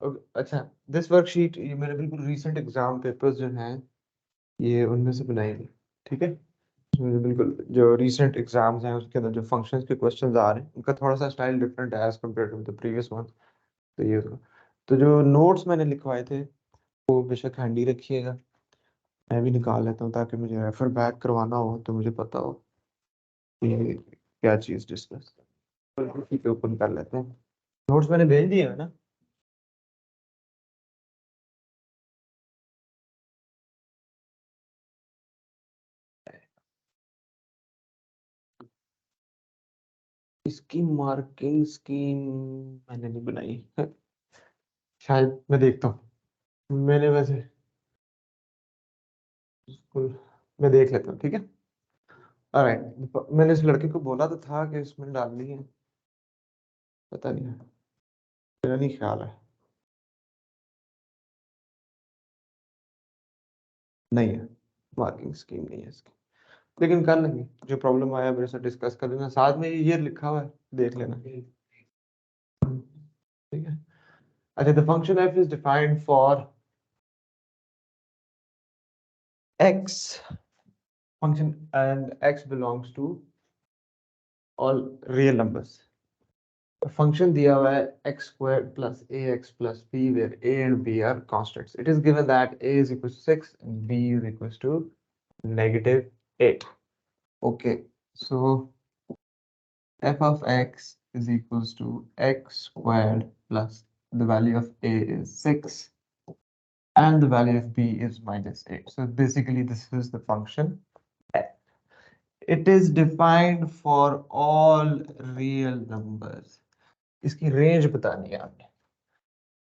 अच्छा, this worksheet ये मेरे बिल्कुल रीसेंट एग्जाम पेपर्स जो हैं ये उनमें से बनाई गई। ठीक है, इसमें बिल्कुल जो रीसेंट एग्जाम्स हैं उसके अंदर जो फंक्शंस के क्वेश्चंस आ रहे हैं उनका थोड़ा सा स्टाइल डिफरेंट है as compared to the previous one. तो ये उसका, तो जो नोट्स मैंने लिखवाए थे वो बेशक हैंडी रखिएगा, मैं भी निकाल लेता हूँ ताकि मुझे रेफर बैक करवाना हो तो मुझे पता हो कि क्या चीज़ डिस्कस। बिल्कुल ठीक है, ओपन कर लेते हैं। नोट्स मैंने भेज दिए है ना। इसकी मार्किंग स्कीम मैंने नहीं बनाई शायद मैं देखता हूँ। मैंने वैसे बिल्कुल, मैं देख लेता हूँ, ठीक है। ऑलराइट, मैंने इस लड़के को बोला तो था कि इसमें डालनी है, पता नहीं, मेरा नहीं ख्याल है। नहीं है, मार्किंग स्कीम नहीं है इसकी, लेकिन कर लेंगे। जो प्रॉब्लम आया मेरे साथ डिस्कस कर लेना, साथ में ये लिखा हुआ है, देख लेना। ठीक है। अच्छा, the function F is defined for X function and X belongs to all real numbers. Function दिया हुआ है X square plus A x plus B where A and B are constants. It is given that A is equal to 6 and b is equals to -8. Okay, so f of x is equals to x squared plus the value of a is 6 and the value of b is -8. So basically this is the function. It is defined for all real numbers. इसकी range बतानी है आपने।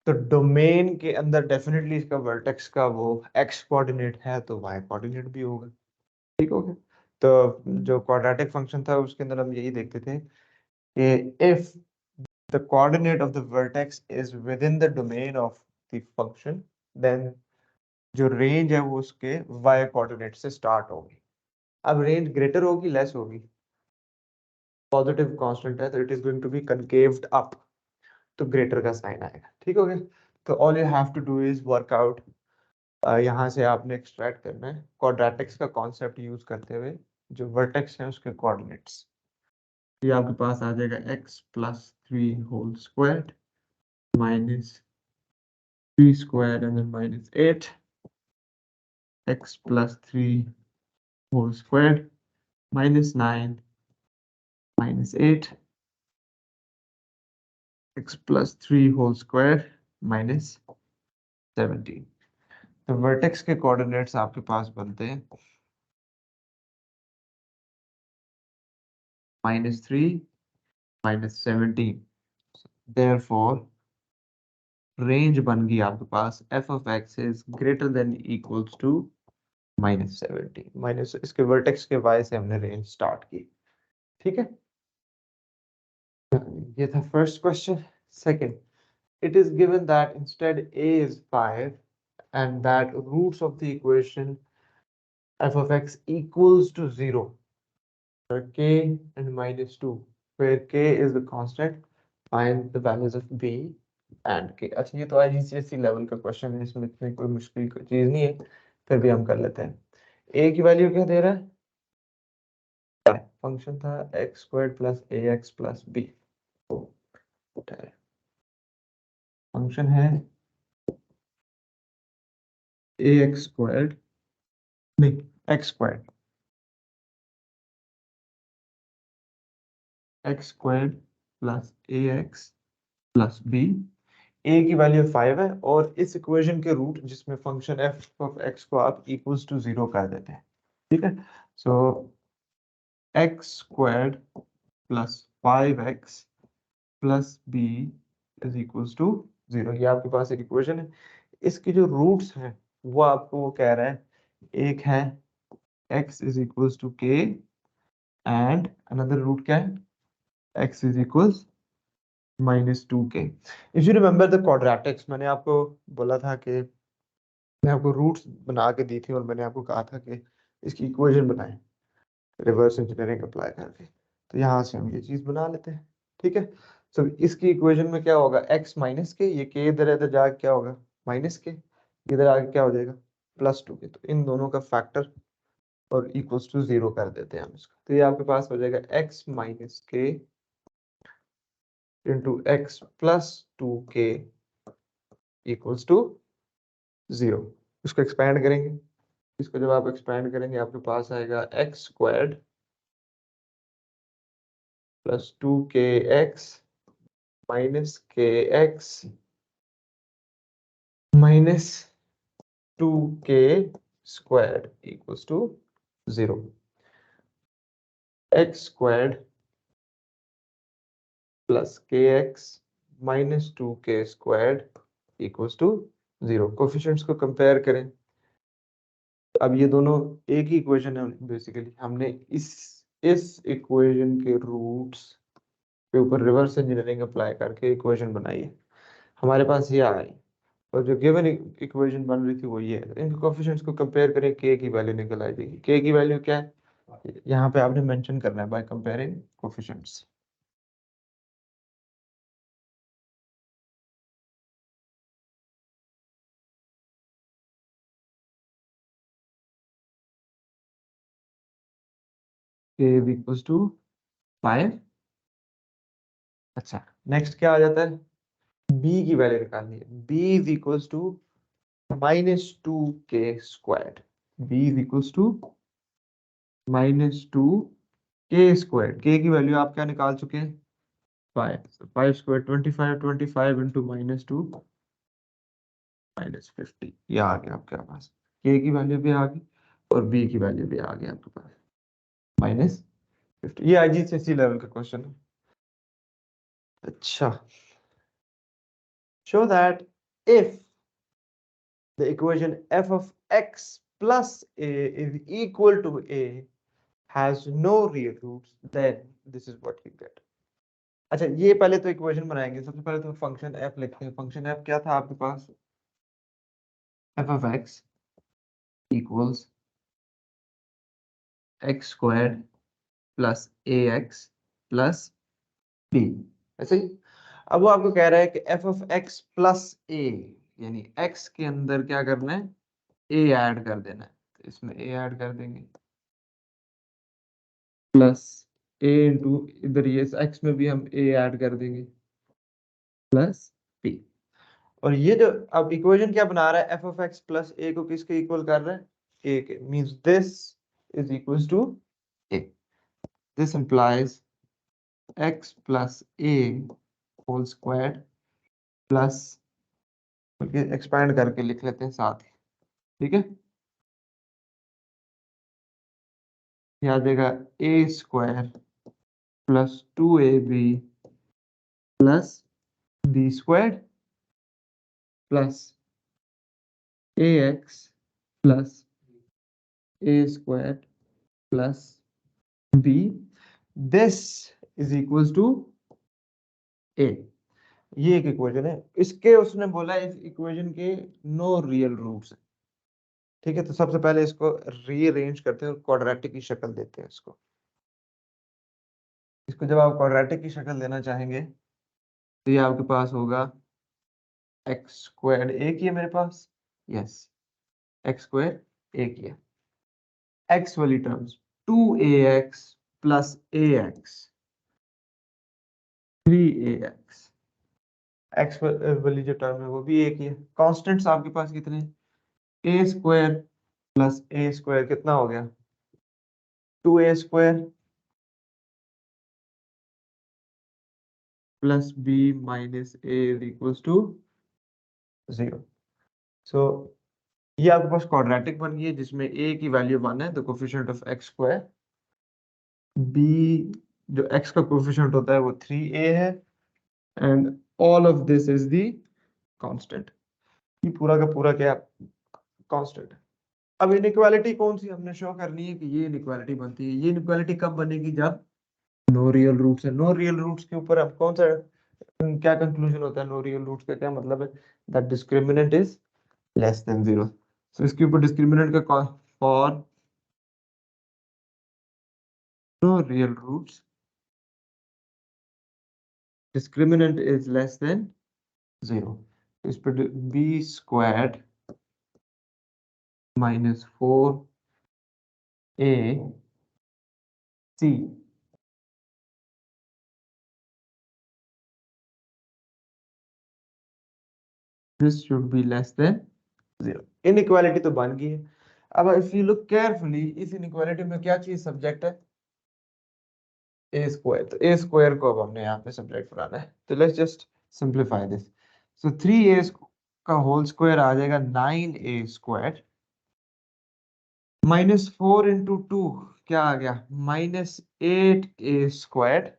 तो domain के अंदर definitely इसका vertex का वो एक्स कोऑर्डिनेट है तो वाई कोऑर्डिनेट भी होगा। ठीक हो गया। तो जो क्वाड्रेटिक फंक्शन था उसके अंदर हम यही देखते थे कि if the coordinate of the vertex is within the domain of the function, then जो रेंज है वो उसके y कोऑर्डिनेट से स्टार्ट होगी। अब रेंज ग्रेटर होगी लेस होगी, पॉजिटिव कांस्टेंट है तो it is going to be concaved up, तो ग्रेटर का साइन आएगा। ठीक हो गया। तो all you have to do is work out, यहाँ से आपने एक्सट्रैक्ट करना है क्वाड्रेटिक्स का कॉन्सेप्ट यूज करते हुए जो वर्टेक्स है उसके कोऑर्डिनेट्स। ये आपके पास आ जाएगा x plus 3 whole square minus 3 squared and then -8, x plus 3 whole squared -9 -8, x plus 3 whole square -17। तो वर्टेक्स के कोऑर्डिनेट्स आपके पास बनते हैं -3 -17। देयरफॉर रेंज बन गई आपके पास f of x is greater than equals to -17। Minus इसके वर्टेक्स के y से हमने रेंज स्टार्ट की। ठीक है, ये था first question. Second, it is given that instead a is 5 and that roots of the equation f of x equals to 0 for k and -2, where k is the constant, find the values of b and k। अच्छा, ये तो IGCSE level का question है, इसमें इतनी कोई मुश्किल चीज नहीं है, फिर भी हम कर लेते हैं। a की वैल्यू क्या दे रहा है, फंक्शन था एक्स स्क्वायर प्लस ए एक्स प्लस बी, फंक्शन है ए एक्स स्क्वायर, नहीं x square, x square plus A x plus b. A की वैल्यू 5 है और इस इक्वेशन के रूट जिसमें फंक्शन एफ ऑफ एक्स को आप इक्वल्स टू 0 कर देते हैं। ठीक है, so x squared plus 5x plus b is equals to 0। ये आपके पास एक इक्वेशन है। इसके जो रूट्स हैं वो आपको वो कह रहा है, एक है x is equals to k and another root क्या है, x is equals -2k। If you remember the quadratics, मैंने आपको बोला था कि मैं आपको रूट्स बना के दी थी और मैंने आपको कहा था कि इसकी इक्वेशन बनाएं रिवर्स इंजीनियरिंग अप्लाई करके। तो यहाँ से हम ये चीज बना लेते हैं। ठीक है, सो इसकी इक्वेशन में क्या होगा, x माइनस के, ये k इधर है तो जाके क्या होगा माइनस के, इधर आगे क्या हो जाएगा +2 के, तो इन दोनों का फैक्टर और इक्वल्स टू 0 कर देते हैं हम इसको, तो ये आपके पास हो जाएगा x minus K into X plus 2k equals to 0। इसको एक्सपैंड करेंगे, इसको जब आप एक्सपैंड करेंगे आपके पास आएगा x squared plus 2kx minus kx minus 2k squared equals to 0। x squared plus kx minus 2k squared equals to 0। Coefficients को कंपेयर करें, अब ये दोनों एक ही इक्वेशन है बेसिकली, हमने इस इक्वेशन के रूट्स के ऊपर रिवर्स इंजीनियरिंग अप्लाई करके इक्वेशन बनाई है, हमारे पास ये आई, और जो गिवन इक्वेशन बन रही थी वो ये है। इनके कोफिशिएंट्स को कंपेयर करें, के की वैल्यू निकल आ जाएगी। के की वैल्यू क्या है, यहाँ पे आपने मेंशन करना है बाय कंपेयरिंग कोफिशिएंट्स। के इक्वल्स टू 5। अच्छा, नेक्स्ट क्या आ जाता है, बी की वैल्यू निकालनी है। B is equals to -2k squared. B is equals to -2k squared. K की वैल्यू आप क्या निकाल चुके हैं 5। 5 स्क्वायर 25, 25 इंटू -2 -50, ये आ गया आपके पास। के की वैल्यू भी आ गई और बी की वैल्यू भी आ गई आपके पास -50। ये आईजीसीएसई लेवल का क्वेश्चन है। अच्छा, show that if the equation f of x plus a is equal to a has no real roots, then this is what you get। अच्छा, ये पहले तो इक्वेशन बनाएंगे। सबसे पहले तो फंक्शन f लिखते हैं। फंक्शन f क्या था आपके पास, f of x equals x square plus ax plus b, ऐसे ही। अब वो आपको कह रहा है कि f of x plus a, यानी x के अंदर क्या करना है, a ऐड कर देना है, तो इसमें a ऐड कर देंगे प्लस a इंटू इधर ये x में भी हम a ऐड कर देंगे प्लस b। और ये जो अब इक्वेशन क्या बना रहा है, f of x plus a को किसके इक्वल कर रहा है, a के, means this is equals to a। This implies x plus a whole square plus, बल्कि एक्सपैंड करके लिख लेते हैं साथ ही, ठीक है। यहाँ देगा a square plus 2ab plus b square plus ax plus a square plus b, this is equals to a। ये एक इक्वेशन है। इसके उसने बोला इस इक्वेशन के नो रियल रूट्स है, ठीक है। तो सबसे पहले इसको रीअरेंज करते हैं और क्वाड्रेटिक की शक्ल देते हैं इसको। इसको जब आप क्वाड्रेटिक की शक्ल देना चाहेंगे तो ये आपके पास होगा एक्स स्क्वायर, एक ही है मेरे पास, यस, एक्स स्क्वायर एक ही है। एक्स वाली terms 2ax plus ax 3ax, x वाली जो टर्म है वो भी एक ही है। कॉन्स्टेंट्स आपके पास कितने, a square plus a square कितना हो गया 2a square plus b minus a equals to 0। So ये आपके पास क्वाड्रेटिक बन गई है जिसमें a की वैल्यू 1 है, the coefficient of x square. b जो x का कोफिशिएंट होता है वो 3a है, and all of this is the constant. ये पूरा का पूरा क्या कांस्टेंट है। अब इनइक्वालिटी कौन सी हमने शो करनी है कि ये इनइक्वालिटी बनती है। ये इनइक्वालिटी कब बनेगी, जब नो रियल रूट्स है। नो रियल रूट्स के ऊपर अब कौन सा क्या कंक्लूजन होता है, नो रियल रूट्स का क्या मतलब है, that discriminant is less than 0। So इसके ऊपर डिस्क्रिमिनेंट का for no real roots discriminant is less than 0. इस पर b squared minus 4ac this should be less than 0. Inequality तो बन गई है. अब if you look carefully, इस इनइक्वालिटी में क्या चीज सब्जेक्ट है? a square. तो a स्क्वायर को अब हमने यहाँ पे सब्जेक्ट बनाना है. तो let's just simplify this. So 3a का होल स्क्वायर आ जाएगा 9a स्क्वायर माइनस 4 इंटू 2 क्या आ गया? Minus 8a square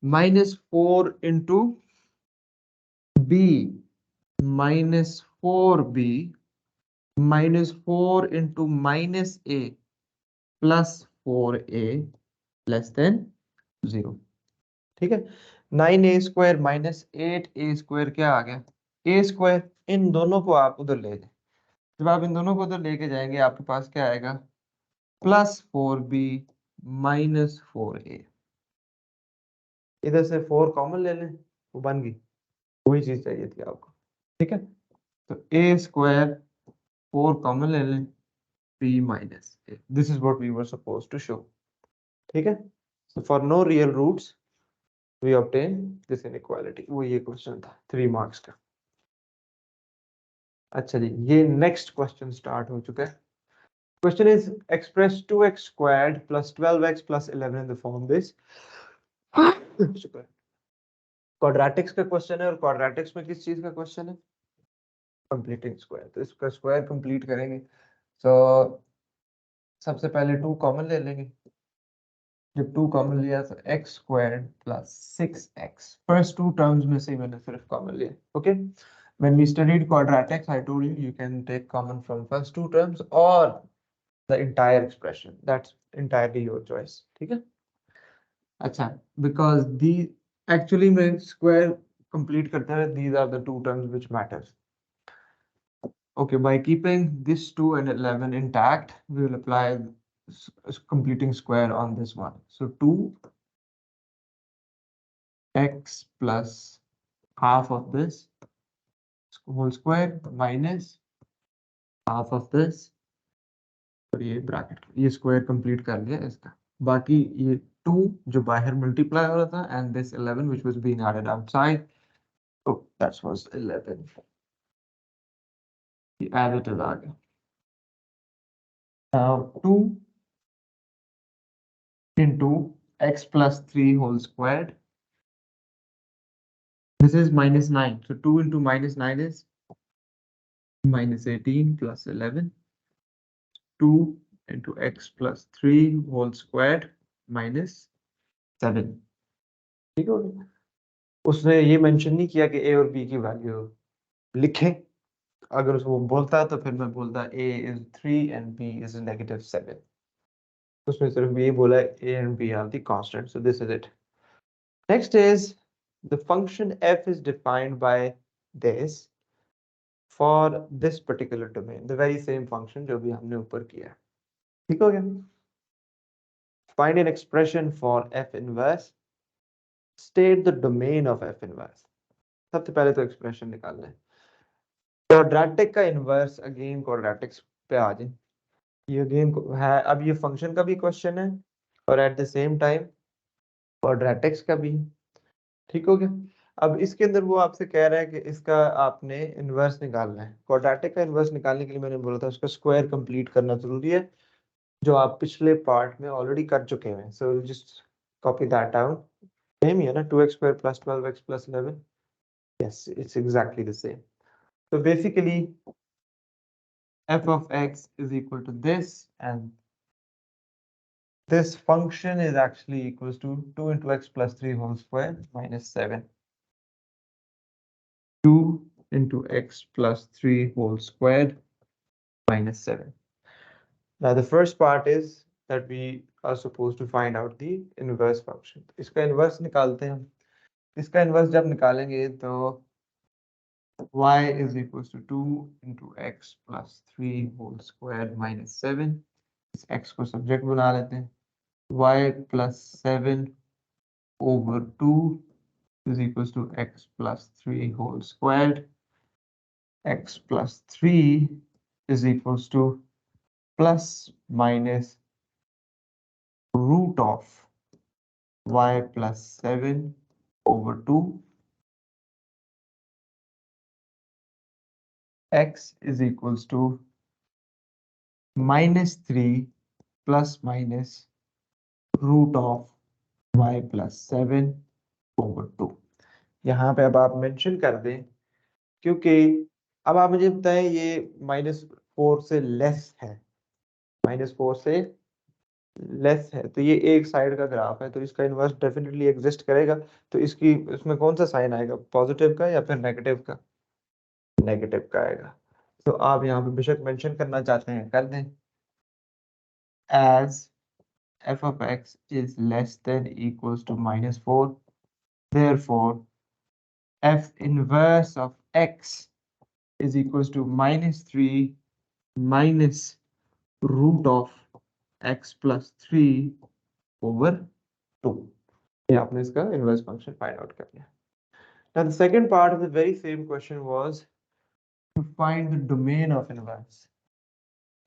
minus 4 into b minus 4b minus 4 into minus a plus 4a less than 0. ठीक है. 9a square minus 8a square क्या आ गया? a square. इन दोनों को आप उधर ले जाए. जब आप इन दोनों को उधर लेके जाएंगे आपके पास क्या आएगा? Plus 4b minus 4a. इधर से 4 कॉमन ले लें, वो बन गई. वही चीज चाहिए थी आपको. ठीक है. तो a स्क्वायर 4 कॉमन ले लें, b minus a. This is what we were supposed to show. ठीक है. So for no real roots we obtain this inequality. वो ये क्वेश्चन था 3 मार्क्स का. अच्छा जी, ये नेक्स्ट क्वेश्चन स्टार्ट हो चुका है. Question is express 2x squared plus 12x plus 11 in the form this. शुक्र. क्वाड्रेटिक्स का क्वेश्चन है और क्वाड्रेटिक्स में किस चीज का क्वेश्चन है? Completing square. तो इसका स्क्वायर कंप्लीट करेंगे. तो सबसे पहले 2 कॉमन ले लेंगे. जब 2 कॉमन लिया तो x squared plus 6x. First 2 terms में से मैंने सिर्फ कॉमन लिया. Okay. When we studied quadratics, I told you you can take common from first 2 terms or the entire expression. That's entirely your choice. ठीक है. अच्छा, because the actually में square complete करते हैं. These are the 2 terms which matters. Okay, by keeping this 2 and 11 intact, we will apply completing square on this one. So 2x plus half of this whole square minus half of this. और ये bracket ये square complete कर लिया इसका. बाकी ये 2 जो बाहर मल्टीप्लाई हो रहा था and this 11 which was being added outside. Oh, that was 11. ये as it is आ गया. Now 2 into x plus 3 whole squared. This is minus 9. So 2 into minus 9 is minus 18 plus 11. 2 into x plus 3 whole squared minus 7. ठीक हो गया. उसने ये mention नहीं किया कि a और b की वैल्यू लिखें. अगर उसको बोलता तो फिर मैं बोलता a is 3 and b is -7. उसने सिर्फ ये बोला a and b are the constant. So this is it. Next is the function f is defined by this for this particular domain. The very same function जो भी हमने ऊपर किया है. ठीक हो गया. Find an expression for f inverse. State the domain of f inverse. सबसे पहले तो एक्सप्रेशन निकालना है. क्वाड्रेटिक का इनवर्स अगेन क्वाड्रेटिक्स पे आ जाए. ये अगेन है. अब ये फंक्शन का भी क्वेश्चन है और at the same time quadratics का भी. ठीक हो गया. अब इसके अंदर वो आपसे कह रहा है कि इसका आपने इनवर्स निकालना है. क्वाड्रेटिक का इनवर्स निकालने के लिए मैंने बोला था उसका स्क्वायर कंप्लीट करना जरूरी है, जो आप पिछले पार्ट में ऑलरेडी कर चुके हैं. So just copy that down. Same ही है ना, 2x square plus 12x plus 11. Yes, it's exactly the same. So basically f of x is equal to this, and this function is actually equals to 2 into x plus 3 whole square minus 7. 2 into x plus 3 whole squared minus 7. Now the first part is that we are supposed to find out the inverse function. इसका inverse निकालते हैं हम. इसका inverse जब निकालेंगे तो y is equals to 2 into x plus 3 whole squared minus 7. इस x को सब्जेक्ट बना लेते हैं. y plus 7 over 2 is equals to x plus 3 whole squared. X plus 3 is equals to plus minus root of y plus 7 over 2. X is equals to minus 3 plus minus root of y plus 7 over 2. यहाँ पे अब आप mention कर दें, क्योंकि अब आप मुझे बताएं ये -4 से लेस है, -4 से लेस है, तो ये एक साइड का ग्राफ है, तो इसका इनवर्स डेफिनेटली एग्जिस्ट करेगा। तो इसकी इसमें कौन सा साइन आएगा, पॉजिटिव का या फिर नेगेटिव का? नेगेटिव का आएगा। तो आप यहाँ पे बेशक मेंशन करना चाहते हैं कर दें, as f of x is less than equals to -4, therefore f inverse of x is equals to -3 minus root of x plus 3 over 2. ये आपने इसका इनवर्स फंक्शन फाइंड आउट कर लिया। Now the second part of the very same question was to find the domain of inverse.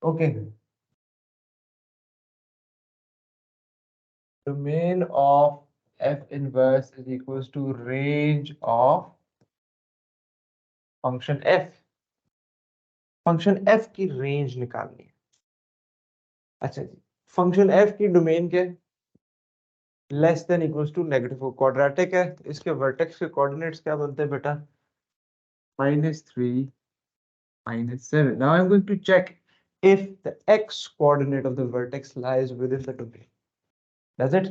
Okay. Domain of f inverse is equals to range of function f. Function f की range निकालनी है। अच्छा जी, function f की domain क्या है? Less than equals to negative, quadratic है, तो इसके वर्टेक्स के कोऑर्डिनेट्स क्या बनते हैं बेटा? -3 -7. Now I'm going to check if the x coordinate of the vertex lies within the domain. Does it?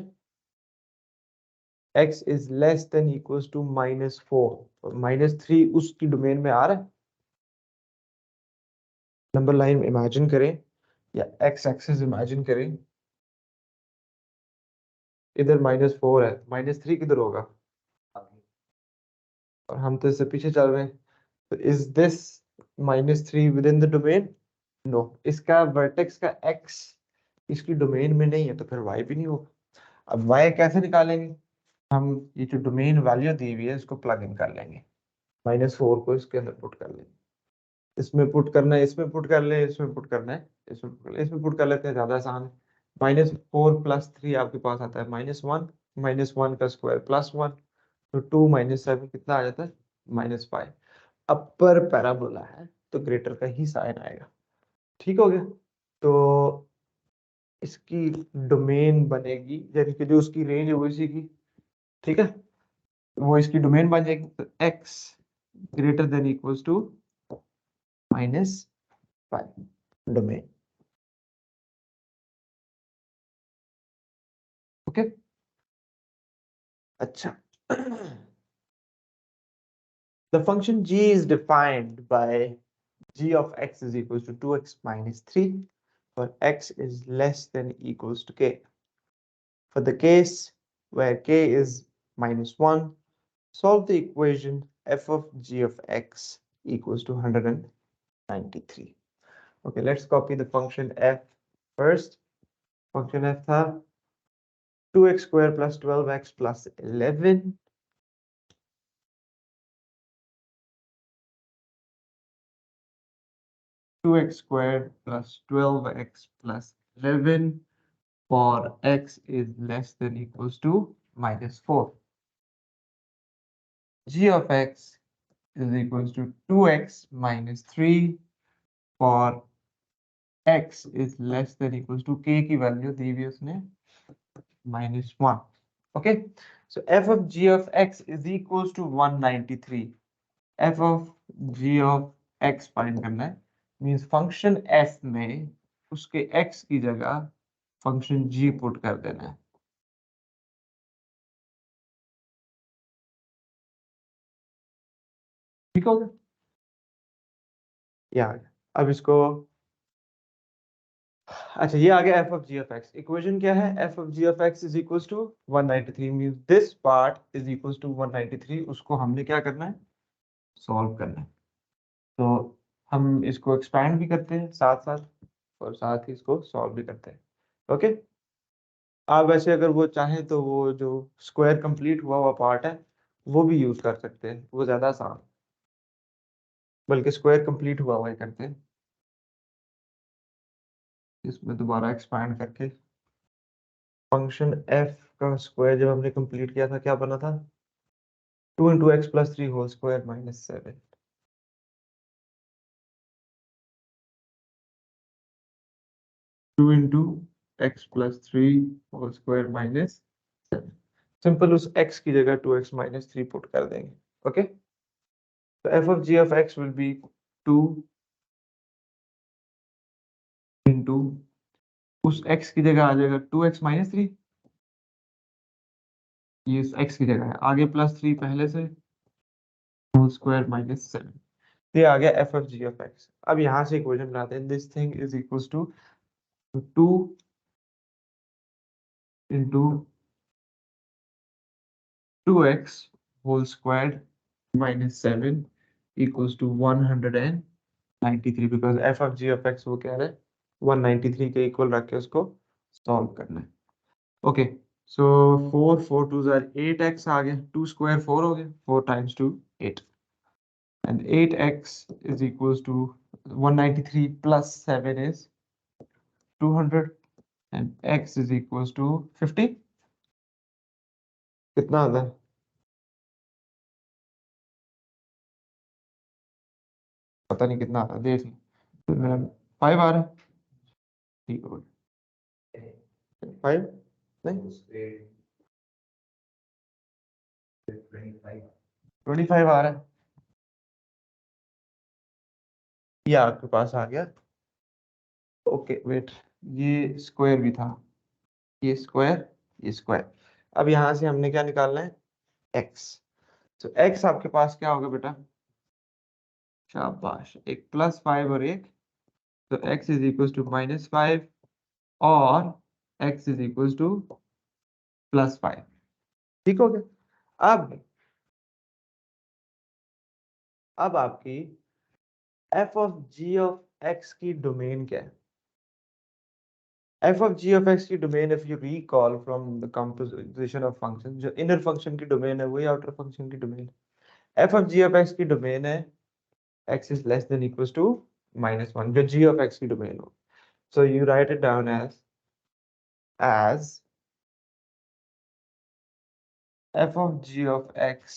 x is less than equals to -4 और -3 उसकी डोमेन में आ रहा है। नंबर लाइन इमेजिन करें या x एक्सिस इमेजिन करें, इधर -4 है, -3 किधर होगा? और हम तो इससे पीछे चल रहे हैं, तो is this -3 within the domain? No, इसका वर्टेक्स का x इसकी डोमेन में नहीं है, तो फिर y भी नहीं होगा। अब y कैसे निकालेंगे? हम ये जो डोमेन वैल्यू दी हुई है इसको प्लग इन कर लेंगे, -4 को इसके अंदर पुट कर लेंगे, इसमें पुट करना है, इसमें पुट कर ले, इसमें पुट करना है, इसमें पुट कर लेते हैं, ज्यादा आसान है। -4 + 3 आपके पास आता है -1, -1 का स्क्वायर +1, तो 2 - 7 कितना आ जाता है? -5। अपर पैराबोला है तो ग्रेटर का ही साइन आएगा। ठीक हो गया? तो इसकी डोमेन बनेगी, यानी कि जो उसकी रेंज है वो इसी की, ठीक है, वो इसकी डोमेन बन जाएगी, तो x greater than equals to -5 domain. Okay, अच्छा। The function g is defined by g of x is equals to 2x minus 3 for x is less than equals to k. For the case where k is -1, solve the equation f of g of x equals to 193. Okay, let's copy the function f first. Function f था 2x squared plus 12x plus 11 2x squared plus 12x plus 11 for x is less than equals to -4. G of x is equals to 2x minus 3 for x is less than equals to k की value दी हुई उसने -1. Okay, so f of g of x is equals to 193. f of g of x find करना है, means function f में उसके x की जगह function g put कर देना है। ठीक हो गया? ये आ गया। अब इसको, अच्छा ये आ गया f of g of x। Equation क्या है? f of g of x is equals to 193 means this part is equals to 193। उसको हमने क्या करना है? सॉल्व करना है। तो हम इसको एक्सपैंड भी करते हैं साथ साथ, और साथ ही इसको सॉल्व भी करते हैं। ओके, आप वैसे अगर वो चाहें तो वो जो स्क्वायर कंप्लीट हुआ हुआ पार्ट है वो भी यूज कर सकते हैं, वो ज्यादा आसान, बल्कि स्क्वायर कंप्लीट हुआ हुआ है करते हैं। इसमें दोबारा एक्सपैंड करके फंक्शन एफ का स्क्वायर जब हमने कंप्लीट किया था क्या बना था, 2 × x + 3 whole square -7। 2 × x + 3 whole square -7। Simple उस x की जगह 2x - 3 पुट कर देंगे। ओके, तो F of G of X will be 2 into, उस x की जगह आ जाएगा 2x - 3, ये इस x की जगह है, आगे +3 पहले से, होल स्क्वायर -7। ये आ गया F of G of X. अब यहाँ से इक्वेशन बनाते हैं, this thing is equals to 2 into 2x whole square -7 equals to 193, because F of G of X वो कह रहे हैं 193 के इक्वल रख के उसको सॉल्व करना है। ओके, सो 4 4 2 जार 8x आ गया, 2 स्क्वायर 4 हो गया, 4 times 2 8, and 8x is equals to 193 plus 7 is 200, and x is equals to 50। कितना आता है? पता नहीं कितना आता है, देख लो। मेरा 5 आ रहा है, ठीक हो गया 5, नहीं 25 आ रहा है, ये आपके पास आ गया। ओके वेट, ये स्क्वायर भी था, ये स्क्वायर, ये स्क्वायर। अब यहाँ से हमने क्या निकालना है, x। तो x आपके पास क्या होगा बेटा, शाबाश, एक +5 और एक, तो x इज इक्वल टू -5 और x इज इक्वल टू +5। ठीक हो गया। अब आपकी f of g of x की डोमेन क्या है? f of g of x की domain, if you recall from the composition of function, जो इनर फंक्शन की डोमेन है वही आउटर फंक्शन की डोमेन है। f of g of x की डोमेन है x is less than equal to -1, जो g ऑफ x की डोमेन हो। So you write it down as f of g of x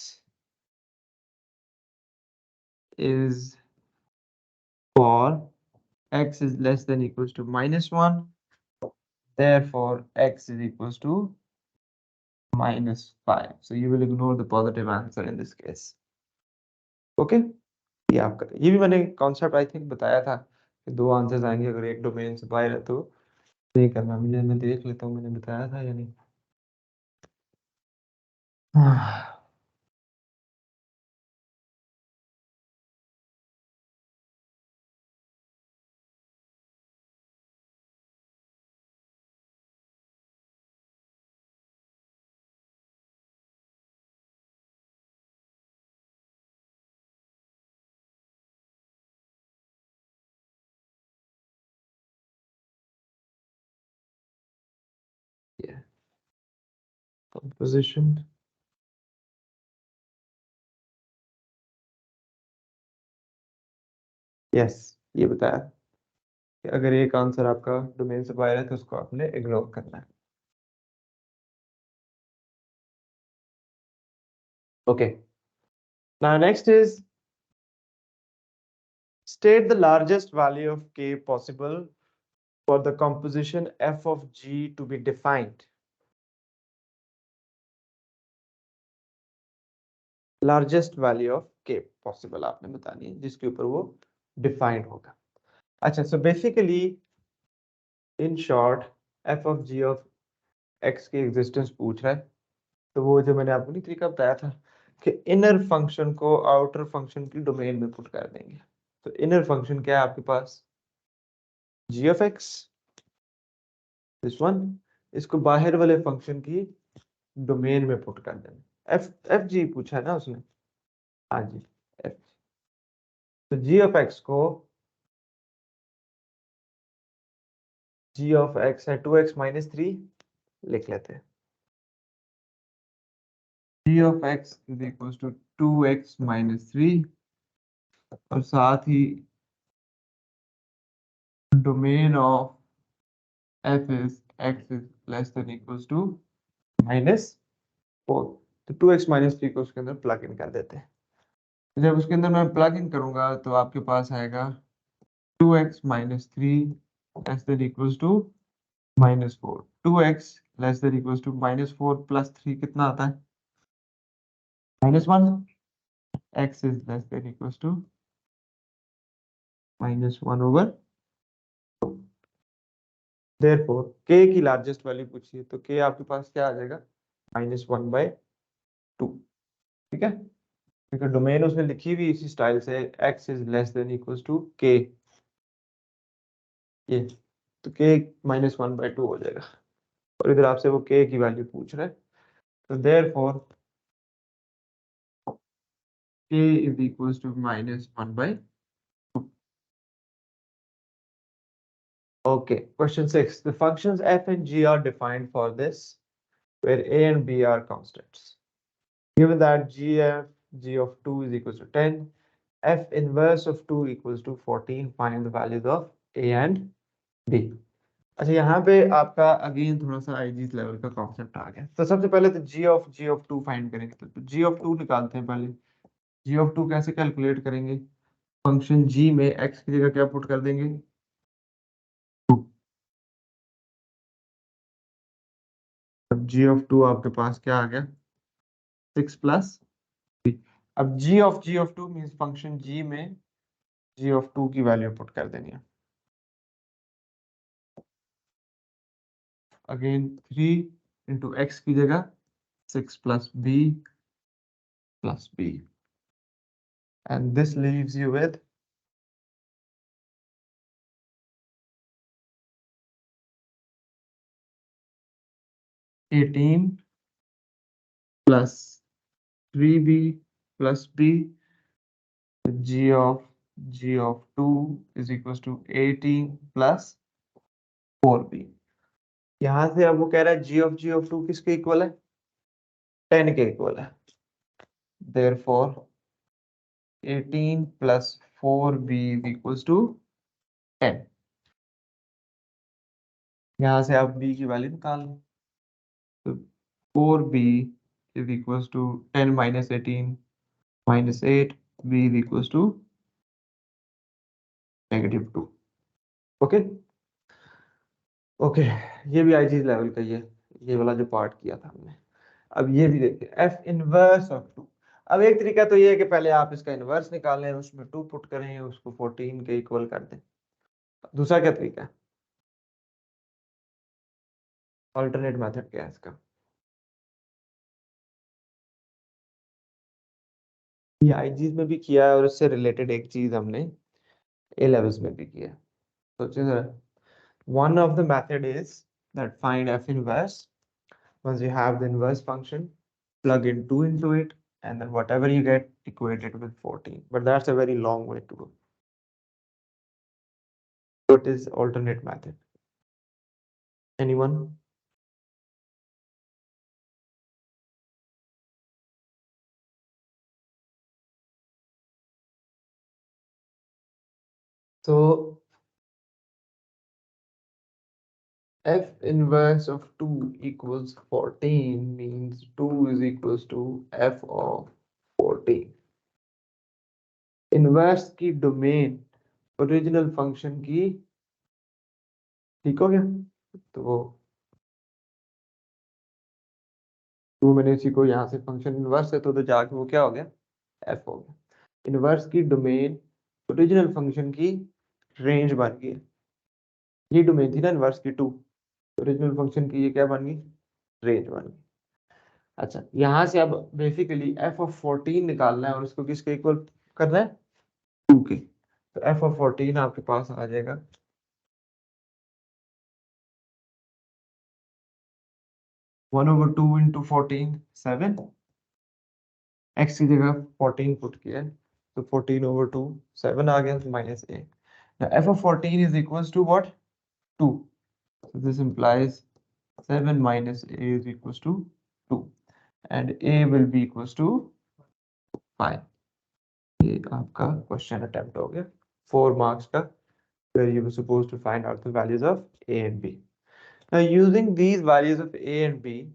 is for x is less than equals to -1, therefore x is equals to -5, so you will ignore the positive answer in this case। Okay, ये आपका, ये भी मैंने concept I think बताया था कि दो answers आएंगे अगर एक डोमेन से बाहर है तो नहीं करना। मुझे, मैं देख लेता हूँ मैंने बताया था या नहीं। कंपोजिशन, यस, ये बताया कि अगर एक आंसर आपका डोमेन से बाहर है तो उसको आपने इग्नोर करना है। Okay, now next is state the largest value of k possible for the composition f of g to be defined। Largest value of k possible आपने बतानी है जिसके ऊपर वो डिफाइंड होगा। अच्छा, so basically in short f of g of x की existence पूछ रहा है, तो वो जो मैंने आपको नहीं तरीका बताया था कि इनर फंक्शन को आउटर फंक्शन की डोमेन में पुट कर देंगे। तो इनर फंक्शन क्या है आपके पास, g of x, this one, इसको बाहर वाले फंक्शन की डोमेन में पुट कर देना। एफ जी पूछा है ना उसने, हाँ जी, एफ। तो g ऑफ x को, g ऑफ x है 2x - 3, लिख लेते हैं। g of x is equal to 2x minus 3 और साथ ही domain of f is x is less than equal to minus 4। तो 2x माइनस 3 को उसके अंदर प्लग इन कर देते हैं। जब उसके अंदर मैं प्लग इन करूंगा तो आपके पास आएगा 2x minus 3 less than equal to minus 4। 2x less than equal to minus 4 plus 3 कितना आता है? -1। x is less than equal to -1/2। Therefore k की लार्जेस्ट वैल्यू पूछिए तो k आपके पास क्या आ जाएगा? -1/2। ठीक है, क्योंकि डोमेन उसने लिखी हुई इसी स्टाइल से x is less than equal to k, ये तो k -1/2 हो जाएगा और इधर आपसे वो k की वैल्यू पूछ रहा है। तो therefore k is equals to -1/2। Okay, question 6. The functions f and g are defined for this, where a and b are constants. Given that g of 2 is equals to 10, f inverse of 2 equals to 14, find the values of a and b. अच्छा, यहाँ पे आपका again थोड़ा सा IGs level का concept आ गया। तो सबसे पहले तो g of 2 फाइंड करेंगे। तो g of 2 निकालते हैं पहले। g of 2 कैसे कैलकुलेट करेंगे? फंक्शन g में x की जगह क्या पुट कर देंगे? 2। अब g of 2 आपके पास क्या आ गया? 6 प्लस 3। अब g of 2 means function g में g of 2 की वैल्यू पुट कर देनी है। अगेन 3 इंटू एक्स की जगह 6 plus b and this leaves you with 18 plus 3b plus b। g of 2 is equals to 18 plus 4b। यहां से अब वो कह रहा है g of 2 किसके इक्वल है? 10 के इक्वल है। Therefore 18 plus 4b is equals to 10। यहां से आप b की वैल्यू निकाल लो। तो 4b is equals to 10 minus 18 minus 8, b is equals to -2। Okay okay, ये भी आईजी लेवल का ही है, ये वाला जो पार्ट किया था हमने। अब ये भी देखिए f इनवर्स ऑफ 2। अब एक तरीका तो ये है कि पहले आप इसका इनवर्स निकालें, उसमें 2 पुट करें, उसको 14 के इक्वल कर दें। दूसरा क्या तरीका है? अल्टरनेट मेथड क्या है इसका? ये आईजीज में भी किया है और इससे रिलेटेड एक चीज हमने ए लेवल्स में भी किया है। सोचिए जरा, one of the method is that find f inverse. Once you have the inverse function, plug in 2 into it, and then whatever you get, equate it with 14. But that's a very long way to go. What is alternate method? Anyone? So f inverse of 2 equals 14 means 2 is equals to f of 14. Inverse की domain original function की, ठीक हो गया? तो to मैंने इसी को यहाँ से फंक्शन इनवर्स है तो जाके वो क्या हो गया? एफ हो गया। इनवर्स की डोमेन ओरिजिनल फंक्शन की रेंज बन गई। ये डोमेन थी ना इनवर्स की 2, ओरिजिनल फंक्शन की ये क्या बन गई? रेंज बन गई। अच्छा, यहाँ से अब बेसिकली एफ ऑफ 14 निकालना है और उसको किसके इक्वल करना है? 2 के। तो एफ ऑफ 14 आपके पास आ जाएगा 1/2 इंटू 14 7। एक्स की जगह 14 पुट किया है तो 14/2 7 आ गया, -a। Now f of 14 is equals to what? 2. So this implies 7 minus a is equals to 2. and a will be equals to 5. ये आपका क्वेश्चन अटेम्प्ट हो गया 4 मार्क्स का, where you were supposed to find out the values of a and b. Now using these values of a and b,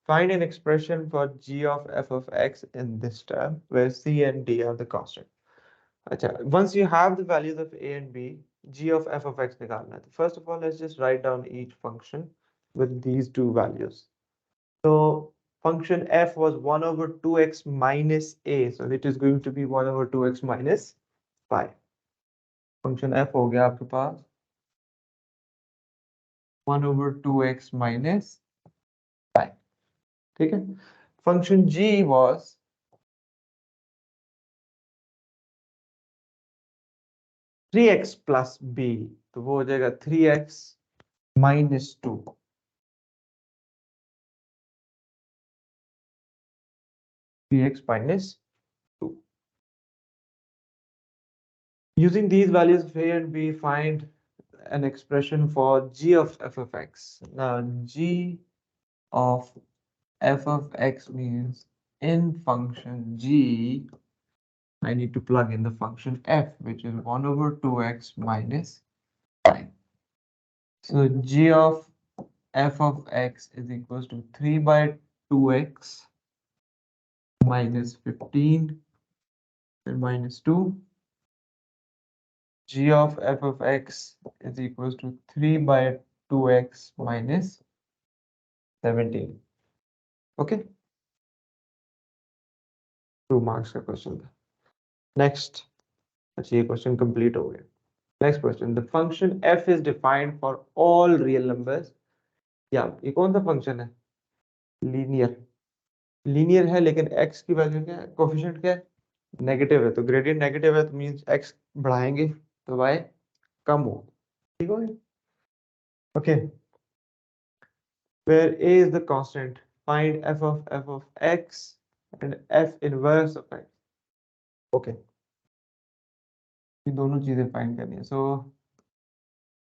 find an expression for g of f of x in this term where c and d are the constant. अच्छा, once you have the values of a and b, g of f of x निकालना है. First of all, let's just write down each function with these two values. So function f was 1 over 2x minus a, so it is going to be 1 over 2x minus 5. Function f हो गया आपके पास 1 over 2x minus 5. ठीक है. Function g was 3x plus b, तो वो हो जाएगा 3x minus 2. 3x minus 2. Using these values of a and b, find an expression for g of f of x. Now g of f of x means in function g, I need to plug in the function f, which is 1 over 2x minus 5. So g of f of x is equals to 3 by 2x minus 15 and minus 2. G of f of x is equals to 3 by 2x minus 17. Okay? 2 marks का question था. Next. अच्छा, ये question complete हो गया. Next question. The function f is defined for all real numbers. Yeah, ये कौन सा function है? Linear. Linear है, लेकिन x की वैल्यू क्या है? Coefficient क्या है? Negative है. तो gradient negative है, तो means x बढ़ाएंगे तो y कम हो. ठीक हो गया? Okay. Where a is the constant, find f of x and f inverse of x. Okay. ये दोनों चीजें फाइंड करनी है. So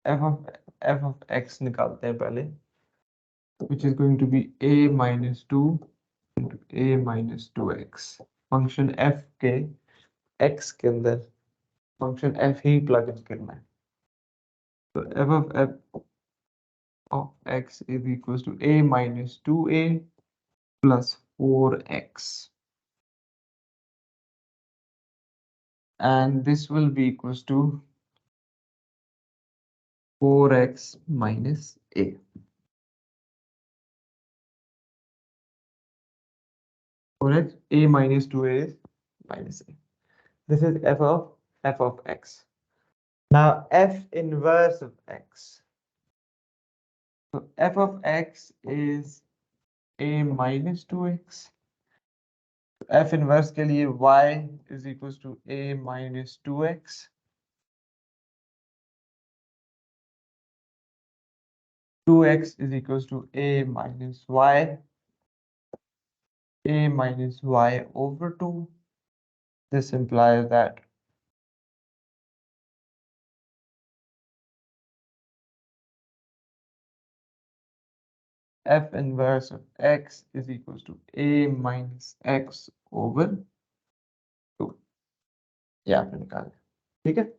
f of x निकालते हैं पहले, which is going to be a minus 2 into a minus 2x. Function f के x के अंदर function f he plug in करना है. तो f of x is equals to a minus 2a plus 4x. And this will be equals to 4x minus a. 4x, a minus 2a is minus a. This is f of x. Now f inverse of x. So f of x is a minus 2x. f inverse के लिए y is equals to a minus 2x. Two x is equals to a minus y. A minus y over 2. This implies that f inverse of x is equals to a minus x over 2. Yeah, ठीक है.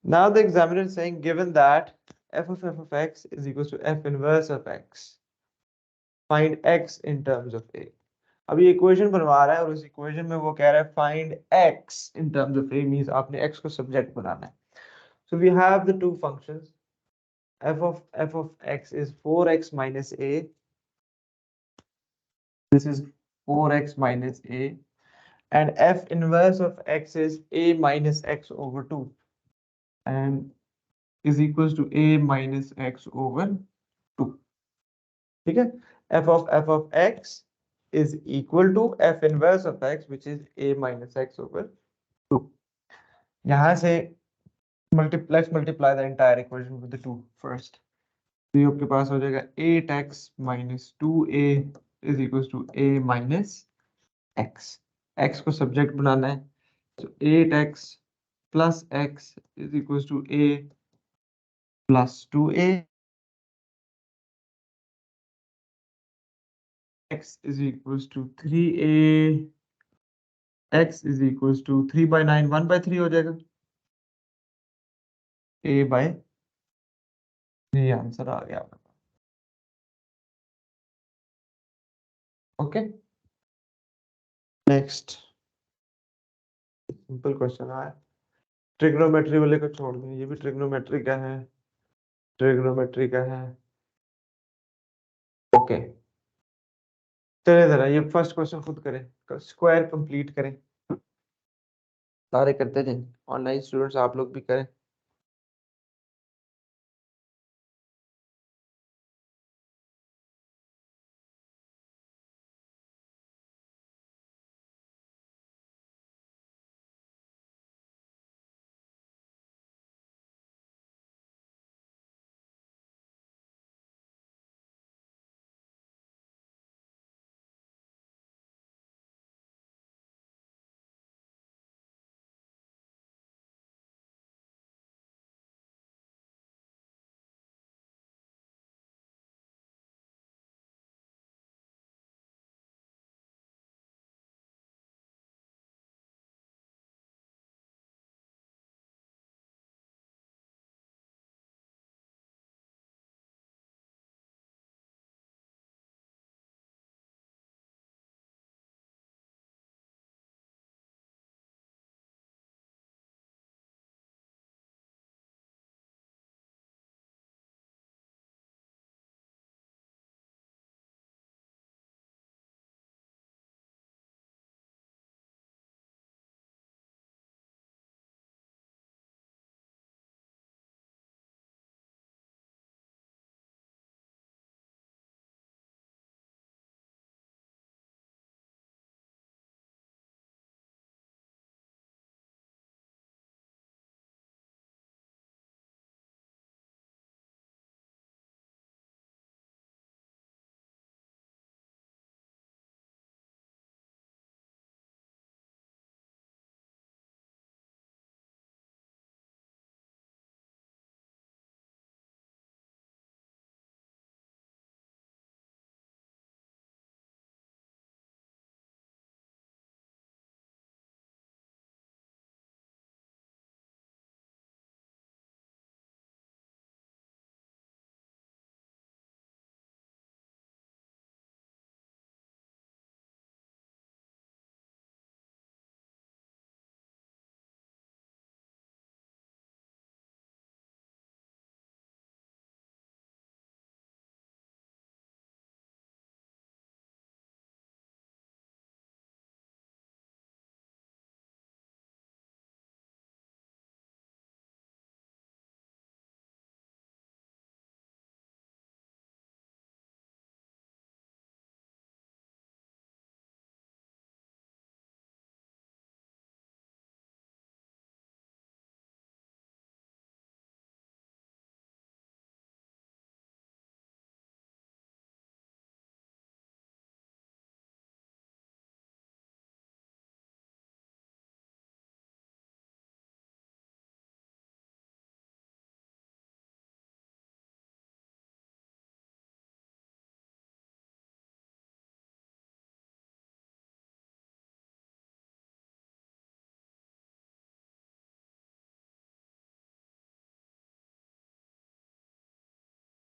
Now the examiner is saying, given that f of x is equals to f inverse of x, find x in terms of a. अब ये equation बनवा रहा है और उस equation में वो कह रहा है find x in terms of a, means आपने x को सब्जेक्ट बनाना है. So we have the two functions. f of x is 4x minus a. This is 4x minus a. And f inverse of x is a minus x over 2. And is equals to a minus x over 2. ठीक है. f of x is equal to f inverse of x, which is a minus x over 2. यहाँ से let's multiply the entire equation with the 2 first. तो ये आपके पास हो जाएगा 8x minus 2a is equals to a minus x. x को subject बनाना है. So 8x plus x is equals to a plus 2a. x is equals to 3a, x is equals to 3/9, 1/3 हो जाएगा, a/3 answer आ गया। Okay, next simple question है, trigonometry वाले को छोड़ दें, ये भी ट्रिग्नोमेट्री का है, ट्रिग्नोमेट्री का है। ओके, चलिए जरा ये फर्स्ट क्वेश्चन खुद करें, स्क्वायर कंप्लीट करें, सारे करते जाएं, ऑनलाइन स्टूडेंट्स आप लोग भी करें।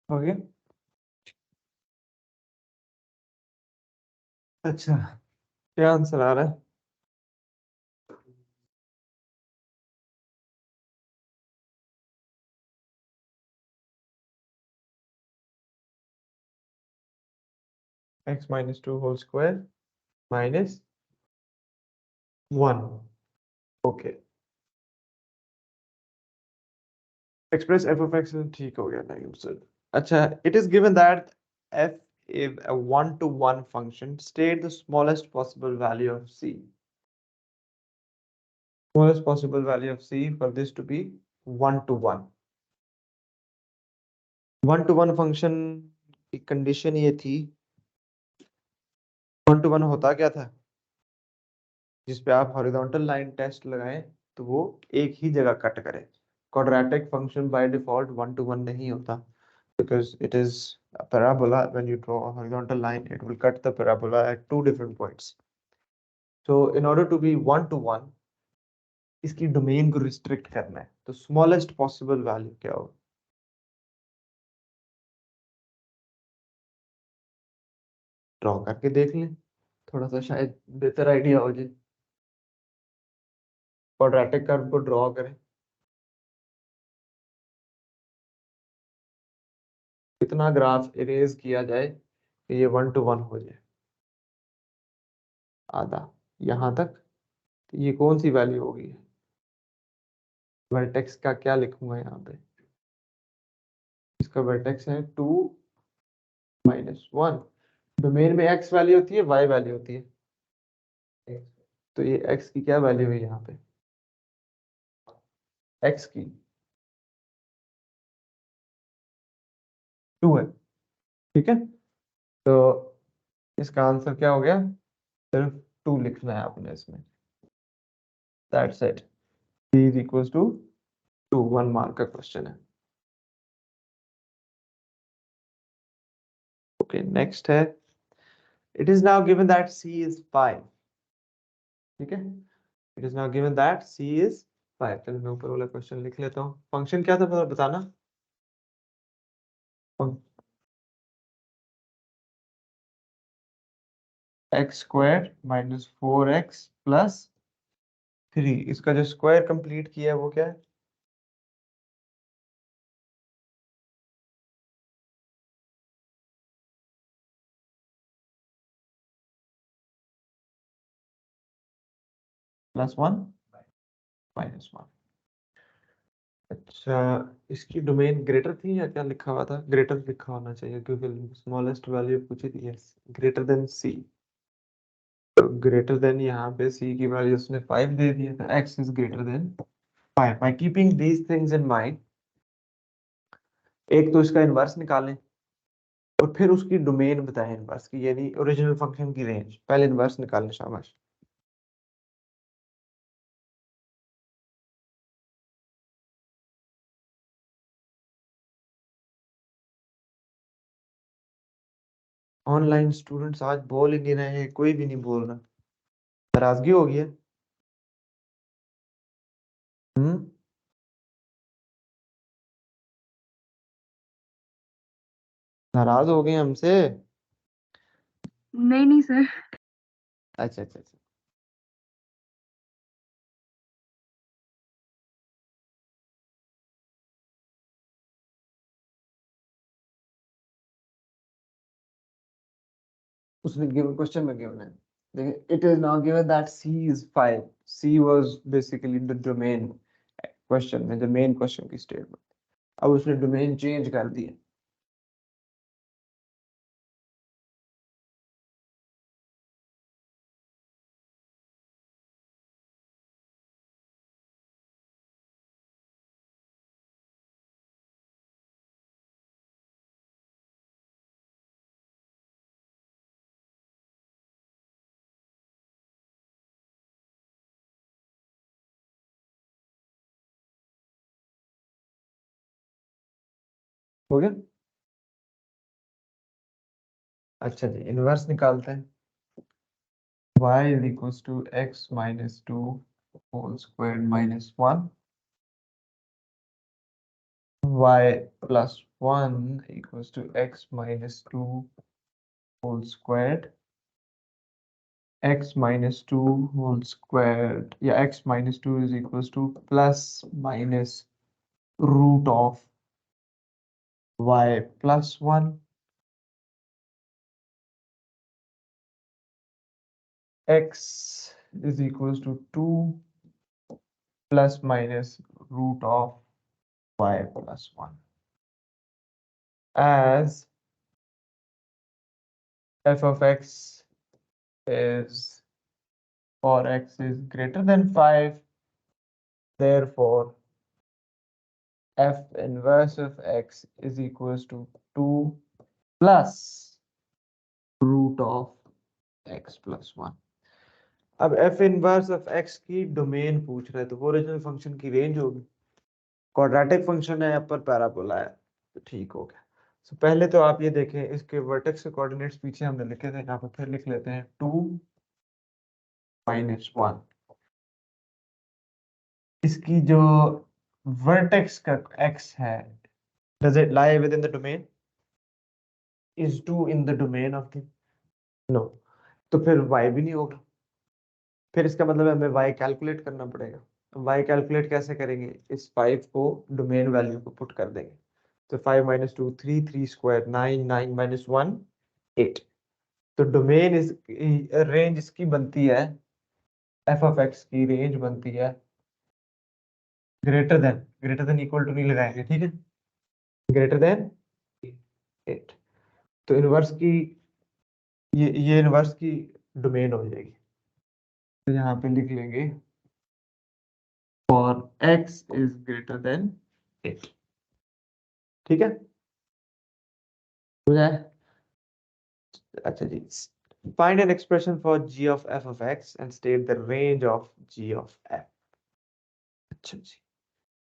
हो गया, अच्छा क्या आंसर आ रहा है? x-2 whole square -1। Okay, express f of x, ठीक हो गया, नहीं सर। अच्छा, it is given that f is a one-to-one function, state the smallest possible value of c, smallest possible value of c for this to be one-to-one। one-to-one function की condition ये थी, one-to-one होता क्या था, जिसपे आप horizontal line test लगाएं तो वो एक ही जगह कट करे। Quadratic function by default one two one नहीं होता, because it is a parabola. When you draw a horizontal line, it will cut the parabola at two different points. So in order to be one to one, इसकी domain को restrict करना है, तो smallest possible value क्या हो? Draw करके देख लें, थोड़ा सा शायद बेहतर आइडिया हो जाए। क्वाड्रेटिक कर्व को ड्रॉ करें, कितना ग्राफ इरेज किया जाए कि ये वन टू वन हो जाए? आधा, यहाँ तक। तो ये कौन सी वैल्यू होगी? वर्टेक्स का क्या लिखूंगा यहाँ पे? इसका वर्टेक्स है 2 -1। डोमेन में x वैल्यू होती है, y वैल्यू होती है, तो ये x की क्या वैल्यू है यहाँ पे? x की 2 है, ठीक है। तो इसका आंसर क्या हो गया? सिर्फ 2 लिखना है आपने इसमें। That's it. b is equals to 2, 1 mark का क्वेश्चन है। ओके, नेक्स्ट है, it is now given that c is 5, ठीक है। It is now given that c is 5। चलो मैं ऊपर वाला क्वेश्चन लिख लेता हूँ। फंक्शन क्या था बताना? x square minus 4x plus 3, इसका जो स्क्वायर कंप्लीट किया है वो क्या है? +1 -1। अच्छा, इसकी डोमेन ग्रेटर थी या क्या लिखा हुआ था? ग्रेटर लिखा होना चाहिए क्योंकि स्मॉलेस्ट वैल्यू पूछी थी। यस, ग्रेटर देन सी। तो ग्रेटर देन यहाँ पे सी की वैल्यू उसने 5 दे दी है, तो x is greater than 5। By keeping these things in mind, एक तो इसका इनवर्स निकालें और फिर उसकी डोमेन बताएं इनवर्स की, यानी ओरिजिनल फंक्शन की रेंज। पहले इनवर्स निकालें, शाबाश। ऑनलाइन स्टूडेंट्स आज बोल ही नहीं रहे हैं, कोई भी नहीं बोल रहा। नाराजगी हो गई है। हम्म, नाराज हो गए हमसे? नहीं नहीं सर। अच्छा अच्छा अच्छा। उसने गिवन, क्वेश्चन में गिवन है, देखिए, it is now given that c is 5। c was basically the domain question में, द मेन क्वेश्चन की स्टेटमेंट। अब उसने डोमेन चेंज कर दी है। हो गया? अच्छा जी, इनवर्स निकालते हैं। y is equals to x minus 2 whole squared minus 1, y plus 1 equals to x minus 2 whole squared, x minus 2 whole squared, yeah, x minus 2 is equals to plus minus root of y plus 1, x is equals to 2 plus minus root of y plus 1, as f of x is, for x is greater than 5, therefore f inverse of x is equals to 2 plus root of x plus 1। अब f inverse of x की domain पूछ रहे हैं, तो वो original function की range होगी। Quadratic function है, अपर पैराबोला है, तो ठीक हो गया। So, पहले तो आप ये देखें, इसके वर्टेक्स के कोऑर्डिनेट्स पीछे हमने लिखे थे, यहाँ पर फिर लिख लेते हैं 2 - 1। इसकी जो वर्टेक्स का x है, does it lie within the domain? Is 2 in the domain of the? No. तो फिर y भी नहीं होगा। फिर इसका मतलब है हमें y कैलकुलेट करना पड़ेगा। y कैलकुलेट कैसे करेंगे? इस 5 को डोमेन वैल्यू को पुट कर देंगे। तो 5 - 2 3, 3 स्क्वायर 9, 9 - 1 8। तो डोमेन इस रेंज इसकी बनती है, f ऑफ x की रेंज बनती है ग्रेटर देन इक्वल टू नहीं लगाएंगे, ठीक है, ग्रेटर देन 8। तो इनवर्स की ये इनवर्स की डोमेन हो जाएगी। तो यहाँ पे लिख लेंगे for x is greater than 8, ठीक है, हो जाए। अच्छा जी, find an expression for g of f of x and state the range of g of f। अच्छा जी,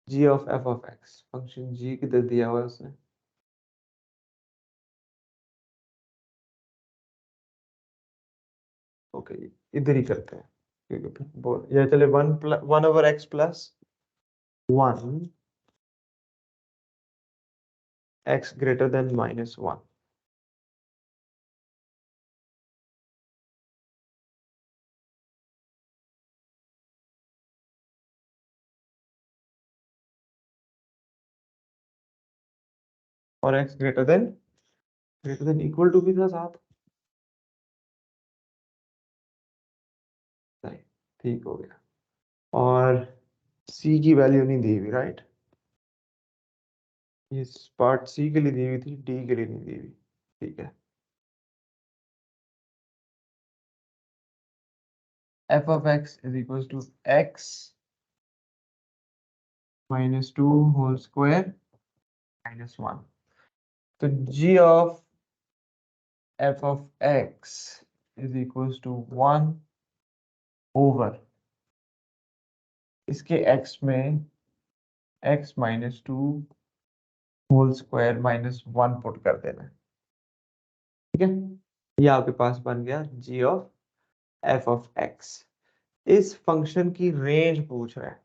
g of f of x, function g किधर दिया हुआ है उसने? ओके, इधर ही करते हैं, क्योंकि फिर ये चले 1 over x plus 1 x greater than -1। और x greater than equal to भी था साथ। नहीं, ठीक हो गया। और c की वैल्यू नहीं दी हुई, राइट? ये पार्ट c के लिए दी हुई थी, d के लिए नहीं दी हुई, ठीक है। f of x is equals to x minus 2 whole square minus 1। तो g of f of x is equals to 1 over इसके x में x minus 2 whole square minus 1 put कर देना है, ठीक है। ये आपके पास बन गया g of f of x। इस फंक्शन की रेंज पूछ रहा है।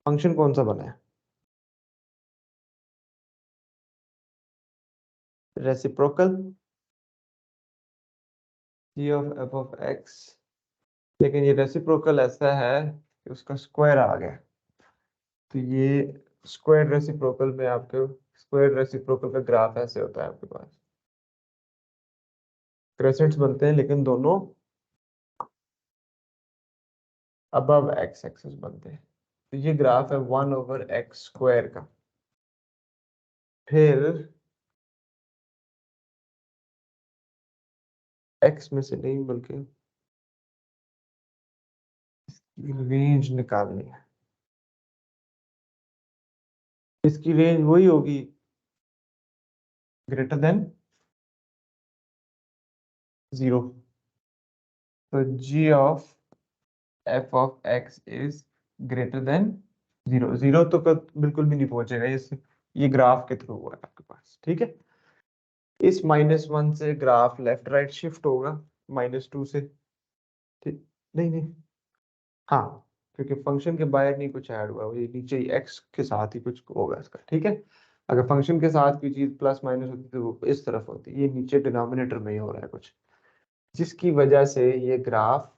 फंक्शन कौन सा बना है? Reciprocal g of f of x, लेकिन ये रेसिप्रोकल ऐसा है कि उसका स्क्वायर आ गया। तो ये स्क्वायर रेसिप्रोकल में आपके स्क्वायर रेसिप्रोकल का ग्राफ ऐसे होता है आपके पास, क्रेसेंट्स बनते हैं लेकिन दोनों अबव एक्स एक्सिस बनते हैं। तो ये ग्राफ है 1/x² का। फिर x में से नहीं बल्कि रेंज निकालनी है। इसकी रेंज वही होगी ग्रेटर देन 0। तो g of f of x is greater than 0। 0 तो बिल्कुल भी नहीं पहुंचेगा, ये ग्राफ के थ्रू हुआ है आपके पास, ठीक है। इस -1 से ग्राफ लेफ्ट राइट शिफ्ट होगा, -2 से, ठीक, नहीं नहीं, हाँ, क्योंकि फंक्शन के बाहर नहीं कुछ ऐड हुआ, ये नीचे ही एक्स के साथ ही कुछ होगा इसका, ठीक है। अगर फंक्शन के साथ कोई चीज प्लस माइनस होती तो वो इस तरफ होती, ये नीचे डिनोमिनेटर में ही हो रहा है कुछ, जिसकी वजह से ये ग्राफ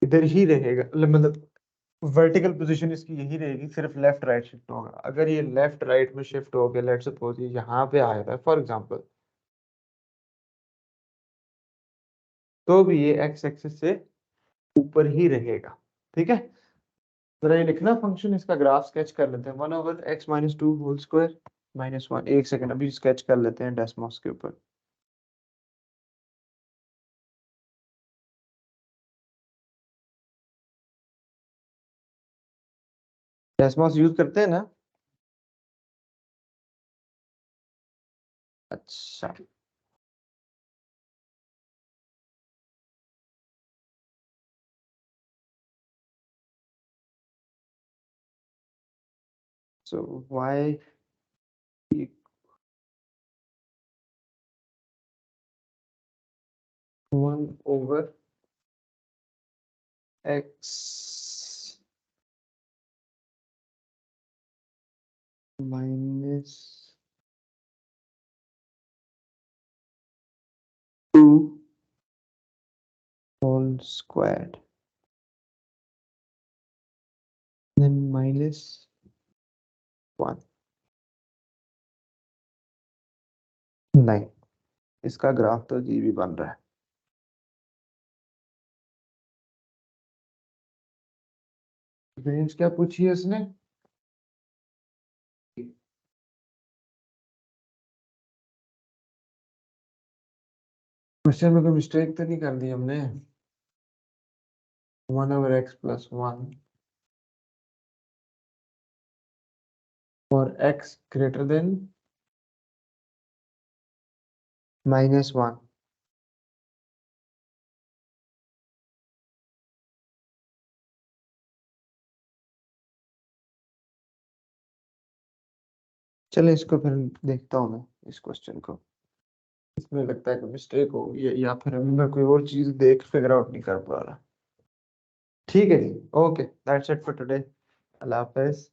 इधर ही रहेगा, मतलब वर्टिकल पोजीशन इसकी यही रहेगी, सिर्फ लेफ्ट राइट शिफ्ट होगा। अगर ये लेफ्ट राइट में शिफ्ट हो गया, लेट्स सपोज ये यहाँ पे आया था फॉर एग्जांपल, तो भी ये एक्स एक्सिस से ऊपर ही रहेगा, ठीक है। जरा ये लिखना फंक्शन, इसका ग्राफ स्केच कर लेते हैं। 1/x - 2 whole square -1। एक सेकंड, अभी स्केच कर लेते हैं डेस्मोस के ऊपर। डेस्मोस यूज करते हैं ना? अच्छा, So y equal 1 over x minus 2 whole squared, then minus 1. नहीं, इसका ग्राफ तो जी भी बन रहा है। रेंज क्या पूछी है इसने? क्वेश्चन में कोई मिस्टेक तो नहीं कर दी हमने? 1 over x plus 1 for x greater than minus 1. चलो इसको फिर देखता हूँ मैं इस क्वेश्चन को। इसमें लगता है कि मिस्टेक हो गई है या फिर अभी मैं कोई और चीज देख फिगर आउट नहीं कर पा रहा। ठीक है जी, okay, that's it for today. अल्लाह हाफिज।